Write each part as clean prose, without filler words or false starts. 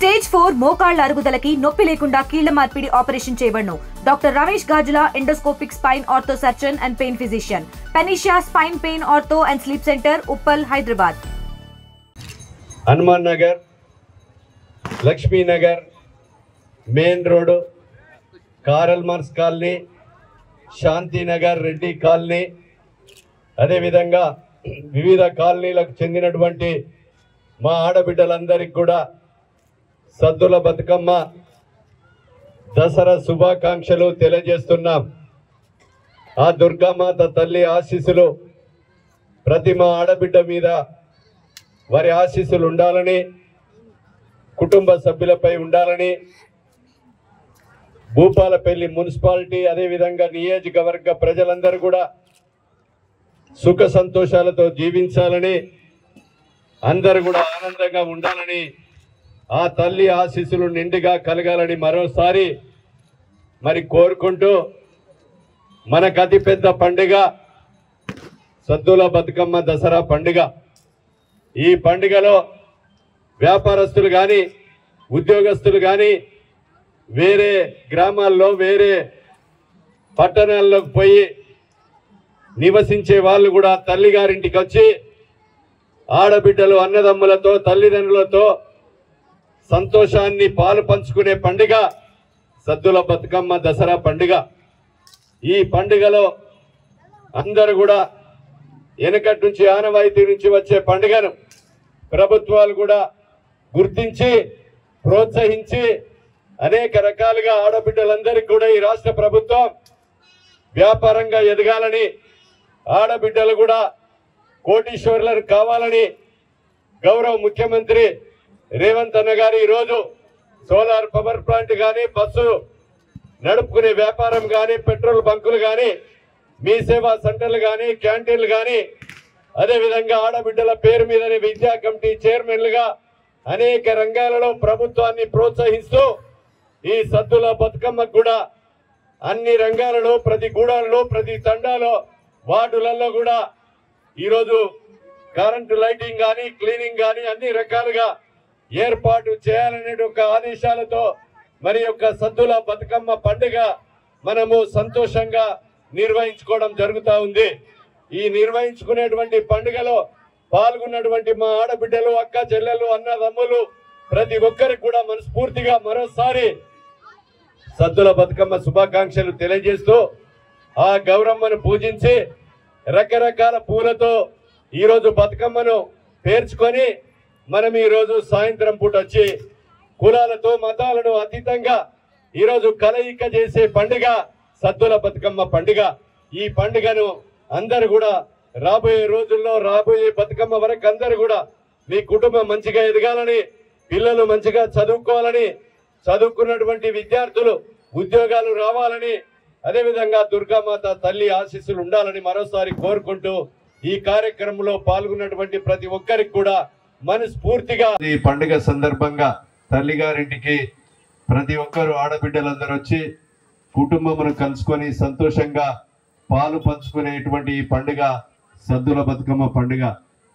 Stage 4 మోకాళ్ల అరుగుదలకి నొప్పి లేకుండా కీళ్ల మార్పిడి ఆపరేషన్ చేయబడును. Doctor Ramesh Gajula, endoscopic spine ortho surgeon and pain physician, panacea spine pain ortho and sleep centre, Uppal, Hyderabad. Hanuman Nagar, Lakshmi Nagar, main road, Karl Marx colony, Shantinagar, Reddy colony, అదేవిధంగా వివిధ కాలనీలకు చెందినటువంటి మా ఆడబిడ్డలందరికీ కూడా సద్దుల బతుకమ్మ దసరా శుభాకాంక్షలు తెలియజేస్తున్నాం. ఆ దుర్గామాత తల్లి ఆశీస్సులు ప్రతి మా ఆడబిడ్డ మీద వారి ఆశీస్సులు ఉండాలని, కుటుంబ సభ్యులపై ఉండాలని, భూపాలపల్లి మున్సిపాలిటీ అదేవిధంగా నియోజకవర్గ ప్రజలందరూ కూడా సుఖ సంతోషాలతో జీవించాలని, అందరూ కూడా ఆనందంగా ఉండాలని, ఆ తల్లి ఆశీస్సులు నిండుగా కలగాలని మరోసారి మరి కోరుకుంటూ, మనకు అతిపెద్ద పండుగ సద్దుల బతుకమ్మ దసరా పండుగ. ఈ పండుగలో వ్యాపారస్తులు కానీ, ఉద్యోగస్తులు కానీ, వేరే గ్రామాల్లో వేరే పట్టణాల్లోకి పోయి నివసించే వాళ్ళు కూడా తల్లిగారింటికి వచ్చి ఆడబిడ్డలు, అన్నదమ్ములతో, తల్లిదండ్రులతో సంతోషాన్ని పాలు పంచుకునే పండుగ సద్దుల బతుకమ్మ దసరా పండుగ. ఈ పండుగలో అందరూ కూడా వెనకటి నుంచి ఆనవాయితీ నుంచి వచ్చే పండుగను ప్రభుత్వాలు కూడా గుర్తించి ప్రోత్సహించి అనేక రకాలుగా ఆడబిడ్డలందరికీ కూడా ఈ రాష్ట్ర ప్రభుత్వం వ్యాపారంగా ఎదగాలని, ఆడబిడ్డలు కూడా కోటీశ్వరులను కావాలని గౌరవ ముఖ్యమంత్రి రేవంత్ అన్న గారు ఈరోజు సోలార్ పవర్ ప్లాంట్ కానీ, బస్సు నడుపుకునే వ్యాపారం కానీ, పెట్రోల్ బంకులు కానీ, మీ సేవా సెంటర్లు కానీ, క్యాంటీన్లు కానీ, అదేవిధంగా ఆడబిడ్డల పేరు మీదనే విద్యా కమిటీ చైర్మన్లుగా అనేక రంగాలలో ప్రభుత్వాన్ని ప్రోత్సహిస్తూ ఈ సద్దుల బతుకమ్మకు కూడా అన్ని రంగాలలో, ప్రతి గూడాలలో, ప్రతి తండాలో, వార్డులలో కూడా ఈరోజు కరెంటు లైటింగ్ కానీ, క్లీనింగ్ కానీ అన్ని రకాలుగా ఏర్పాటు చేయాలనే ఒక ఆదేశాలతో మరి యొక్క సద్దుల బతుకమ్మ పండుగ మనము సంతోషంగా నిర్వహించుకోవడం జరుగుతూ ఉంది. ఈ నిర్వహించుకునేటువంటి పండుగలో పాల్గొన్నటువంటి మా ఆడబిడ్డలు, అక్క చెల్లెలు, అన్నదమ్ములు ప్రతి ఒక్కరికి కూడా మనస్ఫూర్తిగా మరోసారి సద్దుల బతుకమ్మ శుభాకాంక్షలు తెలియజేస్తూ, ఆ గౌరమ్మను పూజించి రకరకాల పూలతో ఈరోజు బతుకమ్మను పేర్చుకొని మనం ఈరోజు సాయంత్రం పూట వచ్చి కులాలతో, మతాలను అతీతంగా ఈరోజు కలయిక చేసే పండుగ సద్దుల బతుకమ్మ పండుగ. ఈ పండుగను అందరూ కూడా రాబోయే రోజుల్లో, రాబోయే బతుకమ్మ వరకు అందరూ కూడా మీ కుటుంబం మంచిగా ఎదగాలని, పిల్లలు మంచిగా చదువుకోవాలని, చదువుకున్నటువంటి విద్యార్థులు ఉద్యోగాలు రావాలని, అదేవిధంగా దుర్గామాత తల్లి ఆశీస్సులు ఉండాలని మరోసారి కోరుకుంటూ, ఈ కార్యక్రమంలో పాల్గొన్నటువంటి ప్రతి ఒక్కరికి కూడా మనస్ఫూర్తిగా ఈ పండుగ సందర్భంగా తల్లిగారింటికి ప్రతి ఒక్కరు ఆడబిడ్డలందరూ వచ్చి కుటుంబమును కలుసుకొని సంతోషంగా పాలు పంచుకునేటువంటి ఈ పండుగ సద్దుల బతుకమ్మ పండుగ.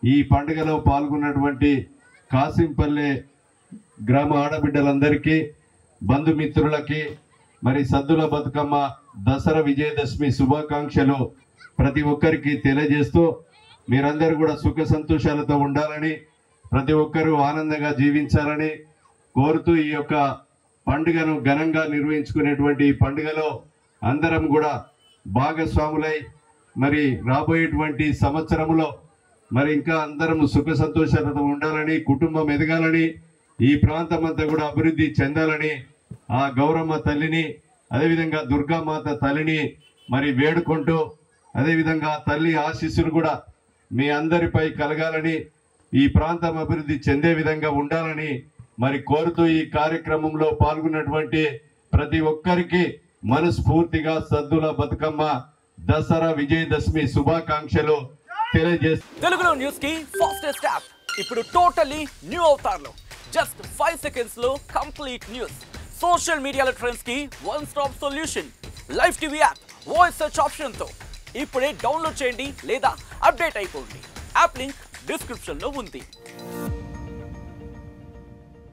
ఈ పండుగలో పాల్గొన్నటువంటి కాసింపల్లె గ్రామ ఆడబిడ్డలందరికీ, బంధుమిత్రులకి మరి సద్దుల బతుకమ్మ దసరా విజయదశమి శుభాకాంక్షలు ప్రతి ఒక్కరికి తెలియజేస్తూ, మీరందరూ కూడా సుఖ సంతోషాలతో ఉండాలని, ప్రతి ఒక్కరూ ఆనందంగా జీవించాలని కోరుతూ, ఈ యొక్క పండుగను ఘనంగా నిర్వహించుకునేటువంటి ఈ పండుగలో అందరం కూడా భాగస్వాములై మరి రాబోయేటువంటి సంవత్సరంలో మరి ఇంకా అందరం సుఖ సంతోషాలతో ఉండాలని, కుటుంబం ఎదగాలని, ఈ ప్రాంతం అంతా కూడా అభివృద్ధి చెందాలని ఆ గౌరమ్మ తల్లిని, అదేవిధంగా దుర్గామాత తల్లిని మరి వేడుకుంటూ, అదేవిధంగా తల్లి ఆశీస్సులు కూడా మీ అందరిపై కలగాలని, ఈ ప్రాంతం అభివృద్ధి చెందే విధంగా ఉండాలని మరి కోరుతూ, ఈ కార్యక్రమంలో పాల్గొన్నటువంటి ప్రతి ఒక్కరికి మనస్ఫూర్తిగా సద్దుల బతుకమ్మ దసరా విజయదశమి శుభాకాంక్షలు తెలియజేస్తాను. తెలుగులో న్యూస్ కి ఫాస్టెస్ట్ యాప్ ఇప్పుడు టోటలీ న్యూ అవతార్లో జస్ట్ 5 seconds లో కంప్లీట్ న్యూస్. సోషల్ మీడియాలో ట్రెండ్స్ కి one stop solution. Live TV app voice search option తో ఇప్పుడే డౌన్లోడ్ చేయండి లేదా అప్డేట్ అయిపోండి. యాప్ లింక్ డిస్క్రిప్షన్ లో ఉంది.